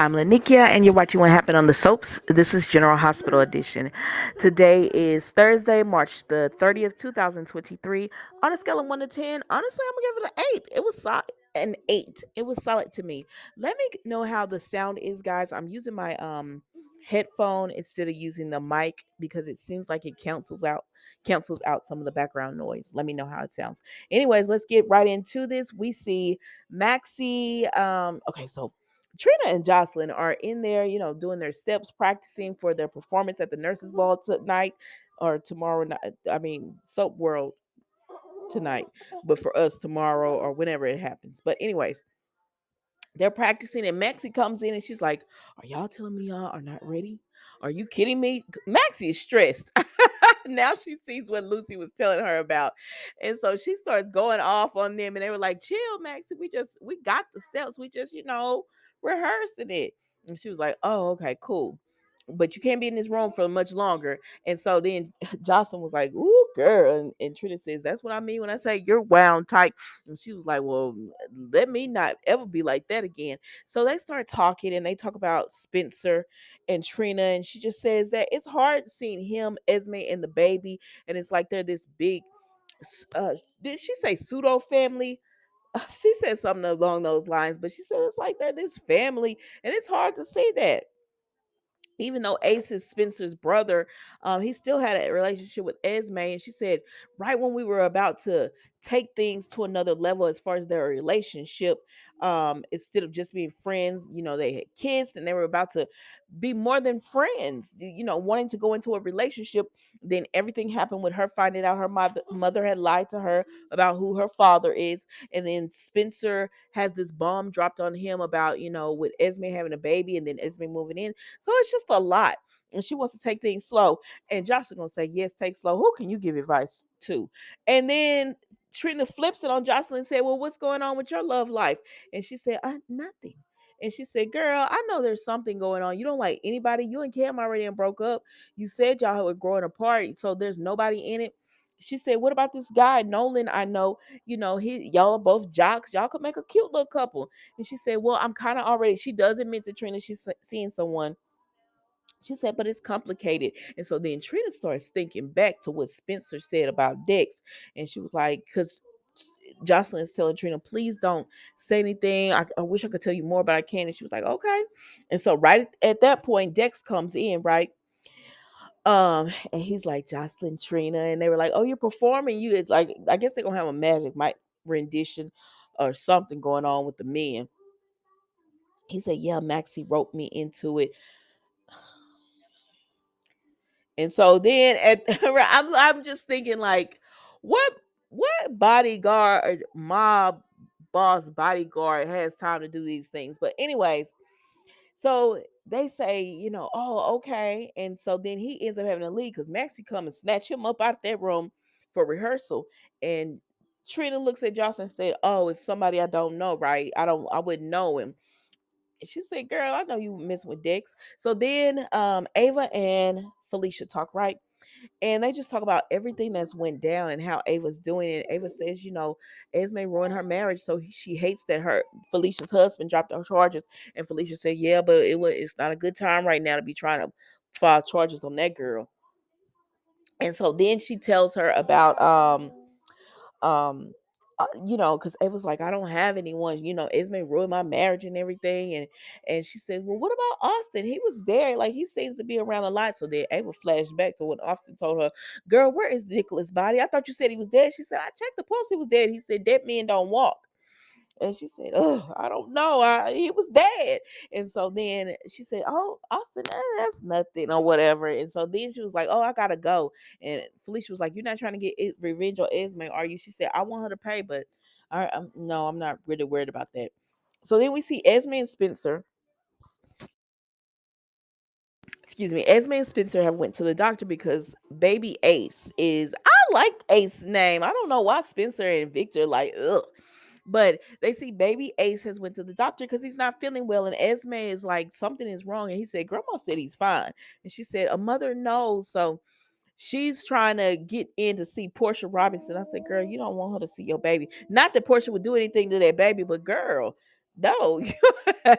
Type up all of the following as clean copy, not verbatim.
I'm Lanikia, and you're watching What Happened on the Soaps. This is General Hospital Edition. Today is Thursday, March the 30th, 2023. On a scale of 1 to 10, honestly, I'm going to give it an 8. It was an 8. It was solid to me. Let me know how the sound is, guys. I'm using my headphone instead of using the mic because it seems like it cancels out some of the background noise. Let me know how it sounds. Anyways, let's get right into this. We see Maxie. Okay, so Trina and Jocelyn are in there, doing their steps, practicing for their performance at the nurses' ball tonight or tomorrow night. I mean, Soap World tonight, but for us tomorrow or whenever it happens. But anyways, they're practicing, and Maxie comes in and she's like, "Are y'all telling me y'all are not ready? Are you kidding me?" Maxie is stressed. Now she sees what Lucy was telling her about. And so she starts going off on them, and they were like, "Chill, Maxie. We got the steps. We just, rehearsing it." And she was like, "Oh, okay, cool. But you can't be in this room for much longer." And so then Jocelyn was like, "Ooh, girl." And Trina says, "That's what I mean when I say you're wound tight." And she was like, "Well, let me not ever be like that again." So they start talking, and they talk about Spencer and Trina. And she just says that it's hard seeing him, Esme, and the baby. And it's like they're this big, did she say pseudo family? She said something along those lines, but she said it's like they're this family. And it's hard to see that even though Ace is Spencer's brother, he still had a relationship with Esme. And she said, right when we were about to take things to another level as far as their relationship, instead of just being friends, they had kissed and they were about to be more than friends, wanting to go into a relationship. Then everything happened with her finding out her mother had lied to her about who her father is. And then Spencer has this bomb dropped on him about, with Esme having a baby and then Esme moving in. So it's just a lot. And she wants to take things slow. And Josh is gonna say, yes, take slow. Who can you give advice to? And then Trina flips it on Jocelyn and said, well, what's going on with your love life? And she said, nothing. And she said, girl, I know there's something going on. You don't like anybody. You and Cam already broke up. You said y'all were growing apart, so there's nobody in it. She said, what about this guy, Nolan? I know, y'all are both jocks. Y'all could make a cute little couple. And she said, well, I'm kind of already, she does admit to Trina she's seeing someone. She said, but it's complicated. And so then Trina starts thinking back to what Spencer said about Dex. And she was like, because Jocelyn's telling Trina, please don't say anything. I wish I could tell you more, but I can't. And she was like, okay. And so right at that point, Dex comes in, right? And he's like, Jocelyn, Trina. And they were like, oh, you're performing. It's like, I guess they're going to have a magic mic rendition or something going on with the men. He said, yeah, Maxie roped me into it. And so then I'm just thinking like, what bodyguard or mob boss bodyguard has time to do these things? But anyways, so they say, oh, okay. And so then he ends up having to leave because Maxie come and snatch him up out that room for rehearsal. And Trina looks at Jocelyn and said, oh, it's somebody I don't know, right? I wouldn't know him. And she said, girl, I know you mess with Dex. So then Ava and Felicia talk, right? And they just talk about everything that's went down and how Ava's doing it. Ava says, Esme ruined her marriage, so she hates that her Felicia's husband dropped her charges. And Felicia said, yeah, but it's not a good time right now to be trying to file charges on that girl. And so then she tells her about um because Ava's like, I don't have anyone, Esme ruined my marriage and everything. And she says, well, what about Austin? He was there, like he seems to be around a lot. So then Ava flashed back to when Austin told her, girl, where is Nicholas' body? I thought you said he was dead. She said, I checked the pulse, he was dead. He said, dead men don't walk. And she said, oh, I don't know. He was dead. And so then she said, oh, Austin, that's nothing or whatever. And so then she was like, oh, I got to go. And Felicia was like, you're not trying to get revenge on Esme, are you? She said, I want her to pay, but no, I'm not really worried about that. So then we see Esme and Spencer. Excuse me. Esme and Spencer have went to the doctor because baby Ace is, I like Ace's name. I don't know why Spencer and Victor like, ugh. But they see baby Ace has went to the doctor because he's not feeling well. And Esme is like, something is wrong. And he said, grandma said he's fine. And she said, a mother knows. So she's trying to get in to see Portia Robinson. I said, girl, you don't want her to see your baby. Not that Portia would do anything to that baby, but girl, No,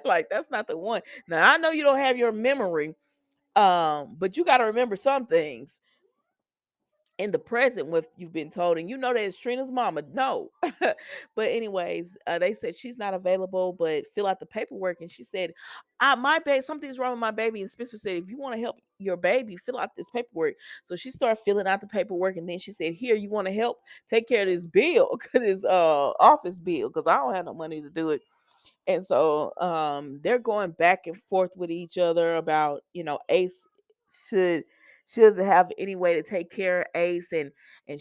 like that's not the one. Now I know you don't have your memory, but you got to remember some things in the present what you've been told, and you know that it's Trina's mama. No. But anyways, they said she's not available, but fill out the paperwork. And she said, my baby, something's wrong with my baby. And Spencer said, if you want to help your baby, fill out this paperwork. So she started filling out the paperwork, and then she said, here, you want to help take care of this bill, this office bill, because I don't have no money to do it. And so they're going back and forth with each other about, Ace should she doesn't have any way to take care of Ace, and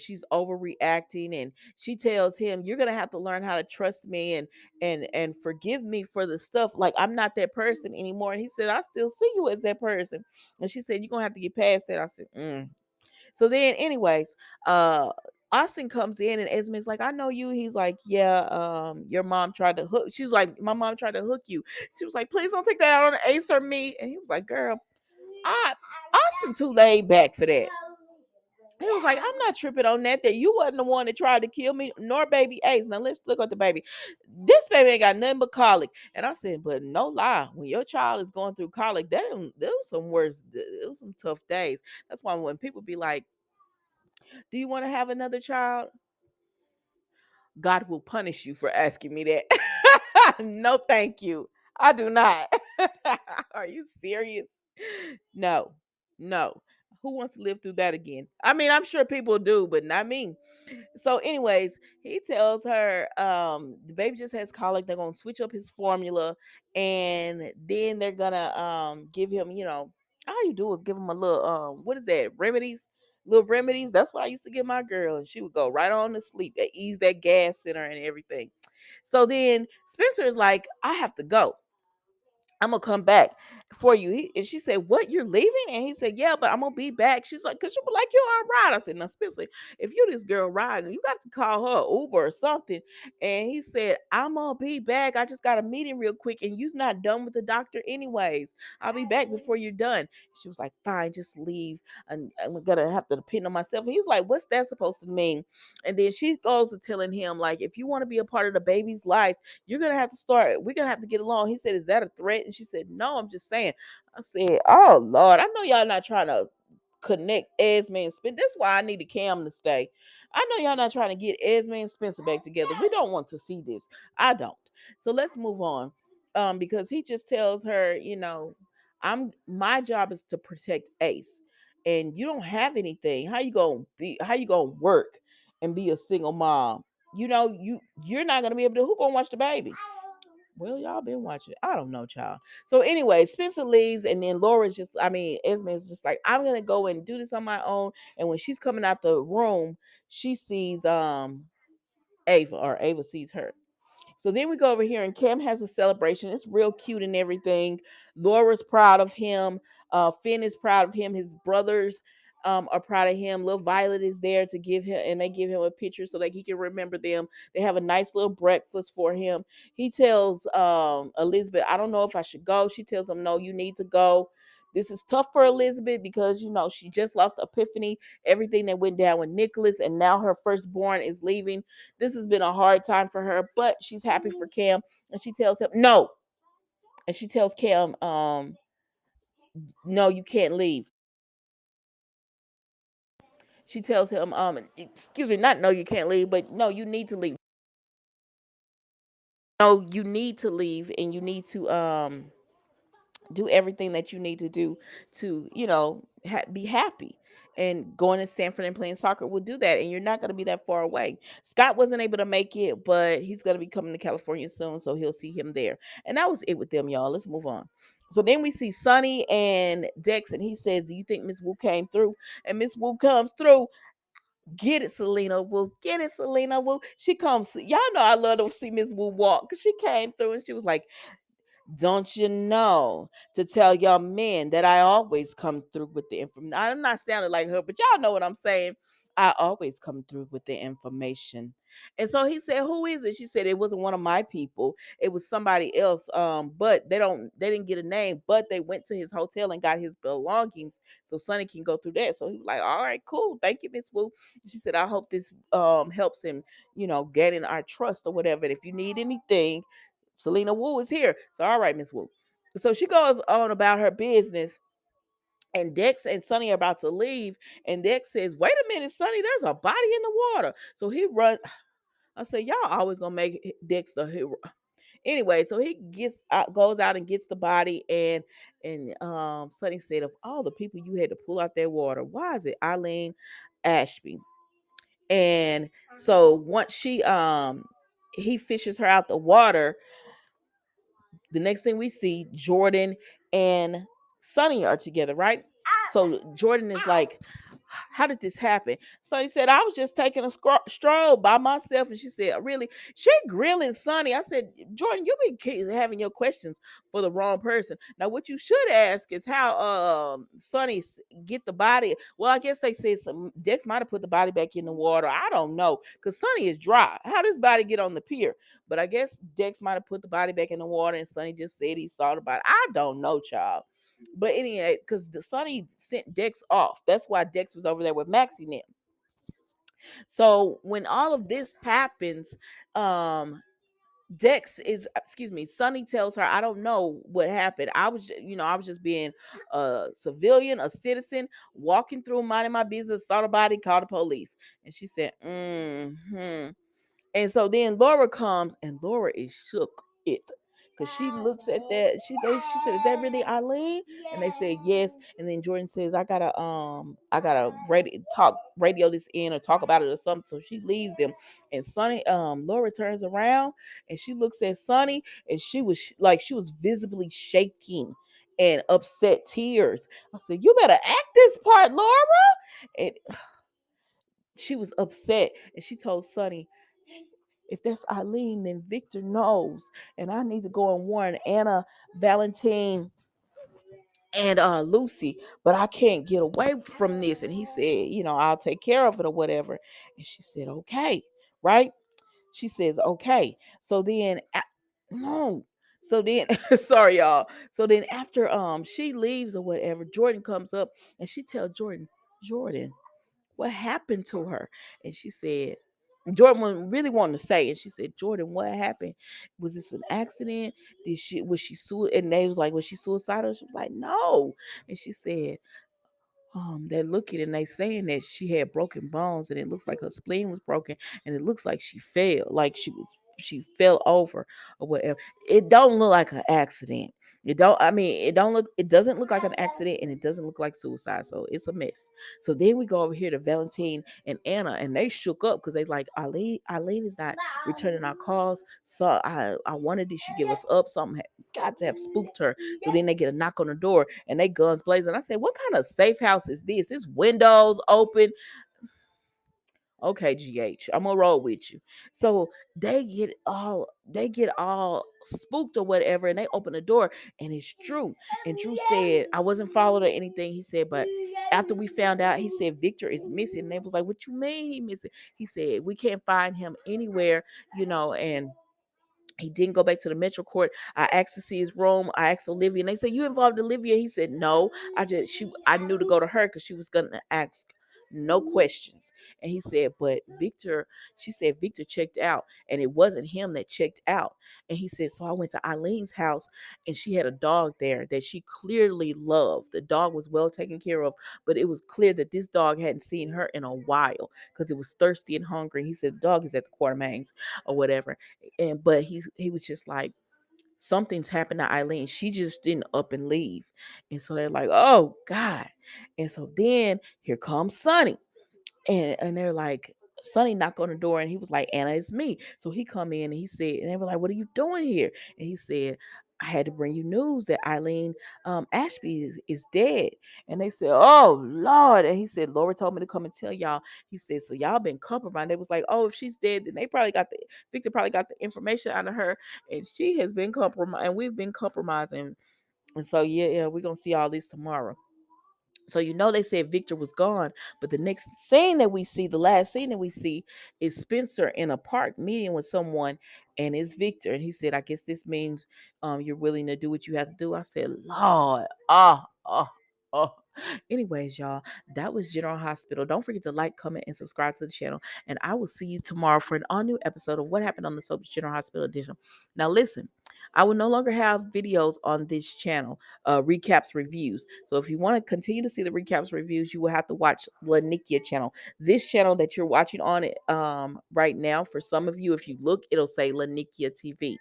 she's overreacting, and she tells him, you're gonna have to learn how to trust me and forgive me for the stuff, like I'm not that person anymore. And he said, I still see you as that person. And she said, you're gonna have to get past that. I said, so then, anyways, uh, Austin comes in and Esme's like, I know you. He's like, yeah, your mom tried to hook. She was like, my mom tried to hook you. She was like, please don't take that out on Ace or me. And he was like, girl, I Austin too laid back for that. He was like, I'm not tripping on that. That you wasn't the one that tried to kill me, nor baby Ace. Now let's look at the baby. This baby ain't got nothing but colic. And I said, but no lie, when your child is going through colic, there was some worse, there was some tough days. That's why when people be like, do you want to have another child? God will punish you for asking me that. No, thank you. I do not. Are you serious? No, no. Who wants to live through that again? I mean, I'm sure people do, but not me. So, anyways, he tells her the baby just has colic. They're gonna switch up his formula, and then they're gonna give him, all you do is give him a little what is that, remedies, little remedies. That's what I used to give my girl, and she would go right on to sleep. They ease that gas in her and everything. So then Spencer is like, I have to go. I'm gonna come back for you. And she said, what, you're leaving? And he said, yeah, but I'm gonna be back. She's like, cause you be like, you're all right. I said, now Spencer, if you this girl riding, you got to call her an Uber or something. And he said, I'm gonna be back. I just got a meeting real quick, and you's not done with the doctor anyways. I'll be back before you're done. She was like, fine, just leave. And I'm gonna have to depend on myself. And he's like, what's that supposed to mean? And then she goes to telling him, like, if you want to be a part of the baby's life, you're gonna have to start. We're gonna have to get along. He said, is that a threat? And she said, no, I'm just saying. I said, oh Lord, I know y'all not trying to connect Esme and Spencer. That's why I needed Cam to stay. I know y'all not trying to get Esme and Spencer back together. We don't want to see this. I don't. So let's move on. Because he just tells her, my job is to protect Ace. And you don't have anything. How you gonna work and be a single mom? You're not gonna be able to, who gonna watch the baby? Well, y'all been watching it. I don't know, child. So anyway, Spencer leaves, and then Esme is just like, I'm gonna go and do this on my own. And when she's coming out the room, she sees Ava, or Ava sees her. So then we go over here, and Cam has a celebration. It's real cute and everything. Laura's proud of him. Finn is proud of him. His brothers are proud of him. Little Violet is there to give him, and they give him a picture so that he can remember them. They have a nice little breakfast for him. He tells Elizabeth, I don't know if I should go. She tells him, no, you need to go. This is tough for Elizabeth because she just lost Epiphany, everything that went down with Nicholas, and now her firstborn is leaving. This has been a hard time for her, but she's happy for Cam. And she tells him, no. And she tells Cam, no, you can't leave. She tells him, excuse me, not no, you can't leave, but no, you need to leave. No, you need to leave, and you need to do everything that you need to do to be happy. And going to Stanford and playing soccer will do that, and you're not going to be that far away. Scott wasn't able to make it, but he's going to be coming to California soon, so he'll see him there. And that was it with them, y'all. Let's move on. So then we see Sonny and Dex, and he says, do you think Miss Wu came through? And Miss Wu comes through. Get it, Selena Wu. Get it, Selena Wu. She comes. Y'all know I love to see Miss Wu walk, because she came through and she was like, don't you know to tell your men that I always come through with the information? I'm not sounding like her, but y'all know what I'm saying. I always come through with the information. And so he said, who is it? She said, it wasn't one of my people. It was somebody else. But they didn't get a name, but they went to his hotel and got his belongings so Sonny can go through that. So he was like, all right, cool. Thank you, Miss Wu. She said, I hope this helps him, gaining our trust or whatever. And if you need anything, Selena Wu is here. So all right, Miss Wu. So she goes on about her business, and Dex and Sonny are about to leave, and Dex says, "Wait a minute, Sonny, there's a body in the water." So he runs. I said, "Y'all always gonna make Dex the hero." Anyway, so he goes out and gets the body, and Sonny said, "Of all the people you had to pull out that water, why is it Eileen Ashby?" And so once he fishes her out the water, the next thing we see, Jordan and Sonny are together, right? So Jordan is like, "How did this happen?" So he said, "I was just taking a stroll by myself." And she said, "Really?" She grilling Sonny. I said, "Jordan, you be having your questions for the wrong person. Now, what you should ask is how Sonny get the body. Well, I guess they said some Dex might have put the body back in the water. I don't know, because Sonny is dry. How does body get on the pier? But I guess Dex might have put the body back in the water, and Sonny just said he saw the body. I don't know, child." But anyway, because the Sonny sent Dex off. That's why Dex was over there with Maxie now. So when all of this happens, Dex is, excuse me, Sonny tells her, "I don't know what happened. I was just being a civilian, a citizen, walking through, minding my business, saw the body, called the police." And she said, "Mm-hmm." And so then Laura comes, and Laura is shook it. Because she looks at that, she said, "Is that really Eileen?" And they said yes. And then Jordan says, I gotta radio this in or talk about it or something. So she leaves them. And Laura turns around and she looks at Sonny, and she was visibly shaking and upset tears. I said, "You better act this part, Laura." And she was upset, and she told Sonny, "If that's Eileen, then Victor knows, and I need to go and warn Anna, Valentine, and Lucy, but I can't get away from this." And he said, "I'll take care of it or whatever." And she said, "Okay," right? She says, "Okay." So then, no. So then, sorry, y'all. So then, after she leaves or whatever, Jordan comes up, and she tells Jordan, "Jordan, what happened to her?" And she said, Jordan really wanted to say, and she said, "Jordan, what happened? Was this an accident? Was she And they was like, "Was she suicidal?" She was like, "No." And she said, they're looking and they saying that she had broken bones, and it looks like her spleen was broken, and it looks like she fell, like she fell over or whatever. It don't look like an accident. It doesn't look like an accident, and it doesn't look like suicide. So it's a mess." So then we go over here to Valentine and Anna, and they shook up because they like, Eileen is not returning our calls. So I wondered, did she give us up? Something had got to have spooked her. So then they get a knock on the door, and they guns blazing. I said, "What kind of safe house is this? It's windows open." Okay, GH, I'm gonna roll with you. So they get all spooked or whatever, and they open the door, and it's Drew. And Drew said, "I wasn't followed or anything." He said, "But after we found out," he said, "Victor is missing." And they was like, "What you mean he missing?" He said, "We can't find him anywhere, and he didn't go back to the Metro Court. I asked to see his room. I asked Olivia, and they said, 'You involved Olivia?' He said, 'No. I knew to go to her because she was gonna ask no questions." And he said, "But Victor," she said, "Victor checked out, and it wasn't him that checked out." And he said, "So I went to Eileen's house, and she had a dog there that she clearly loved. The dog was well taken care of, but it was clear that this dog hadn't seen her in a while because it was thirsty and hungry." He said, "The dog is at the Quartermaines or whatever." But he was just like, "Something's happened to Eileen. She just didn't up and leave." And so they're like, "Oh God." And so then here comes Sonny. And they're like, Sonny knocked on the door, and he was like, "Anna, it's me." So he come in, and he said, and they were like, "What are you doing here?" And he said, "I had to bring you news that Eileen Ashby is dead." And they said, "Oh Lord." And he said, "Laura told me to come and tell y'all." He said, "So y'all been compromised." They was like, "Oh, if she's dead, then Victor probably got the information out of her, and she has been compromised, and we've been compromising." And so yeah, we're gonna see all this tomorrow. So they said Victor was gone, but the next scene that we see, the last scene that we see, is Spencer in a park meeting with someone, and it's Victor. And he said, "I guess this means you're willing to do what you have to do." I said, "Lord, oh." Anyways, y'all, that was General Hospital. Don't forget to like, comment, and subscribe to the channel. And I will see you tomorrow for an all new episode of What Happened on the Soaps General Hospital Edition. Now, listen. I will no longer have videos on this channel, recaps, reviews. So if you want to continue to see the recaps, reviews, you will have to watch Lanikia channel. This channel that you're watching on it right now, for some of you, if you look, it'll say Lanikia TV.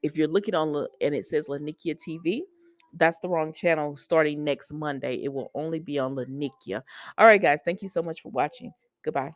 If you're looking on and it says Lanikia TV, that's the wrong channel. Starting next Monday, it will only be on Lanikia. All right, guys, thank you so much for watching. Goodbye.